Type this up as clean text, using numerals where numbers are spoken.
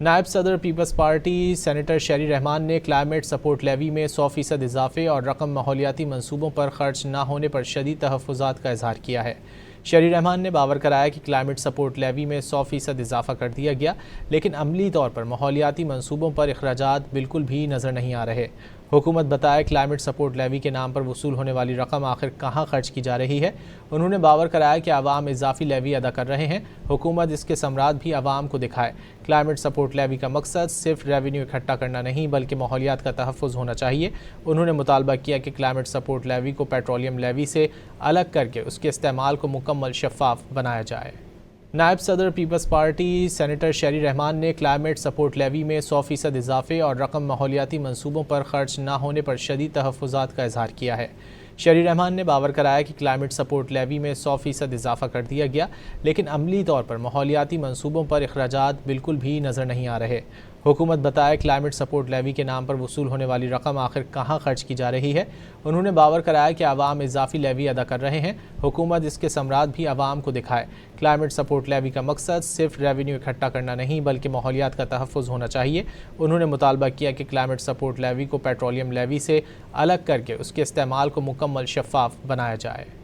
نائب صدر Peoples party senator شہری رحمان نے کلائمیٹ سپورٹ لیوی میں 100% اضافے اور رقم ماحولیاتی منصوبوں پر خرچ نہ ہونے پر شدید تحفظات کا اظہار کیا ہے۔ شہری رحمان نے باور کرایا کہ کلائمیٹ سپورٹ لیوی میں 100% اضافہ کر دیا گیا، لیکن عملی طور پر ماحولیاتی منصوبوں پر اخراجات بالکل بھی نظر نہیں آ رہے۔ حکومت بتائے کلائمیٹ سپورٹ لیوی کے نام پر وصول ہونے والی رقم آخر کہاں خرچ کی جا رہی ہے۔ انہوں نے باور کرایا کہ عوام اضافی لیوی ادا کر رہے ہیں، حکومت اس کے ثمرات بھی عوام کو دکھائے۔ کلائمیٹ سپورٹ لیوی کا مقصد صرف ریونیو اکٹھا کرنا نہیں بلکہ ماحولیات کا تحفظ ہونا چاہیے۔ انہوں نے مطالبہ کیا کہ کلائمیٹ سپورٹ لیوی کو پیٹرولیم لیوی سے الگ کر کے اس کے استعمال کو مکمل شفاف بنایا جائے۔ نائب صدر پیپلز پارٹی سینیٹر شہری رحمان نے کلائمیٹ سپورٹ لیوی میں 100% اضافے اور رقم ماحولیاتی منصوبوں پر خرچ نہ ہونے پر شدید تحفظات کا اظہار کیا ہے۔ شہری رحمان نے باور کرایا کہ کلائمیٹ سپورٹ لیوی میں 100% اضافہ کر دیا گیا، لیکن عملی طور پر ماحولیاتی منصوبوں پر اخراجات بالکل بھی نظر نہیں آ رہے۔ حکومت بتائے کلائمیٹ سپورٹ لیوی کے نام پر وصول ہونے والی رقم آخر کہاں خرچ کی جا رہی ہے۔ انہوں نے باور کرایا کہ عوام اضافی لیوی ادا کر رہے ہیں، حکومت اس کے ثمرات بھی عوام کو دکھائے۔ کلائمیٹ سپورٹ لیوی کا مقصد صرف ریونیو اکٹھا کرنا نہیں بلکہ ماحولیات کا تحفظ ہونا چاہیے۔ انہوں نے مطالبہ کیا کہ کلائمیٹ سپورٹ لیوی کو پیٹرولیم لیوی سے الگ کر کے اس کے استعمال کو مکمل شفاف بنایا جائے۔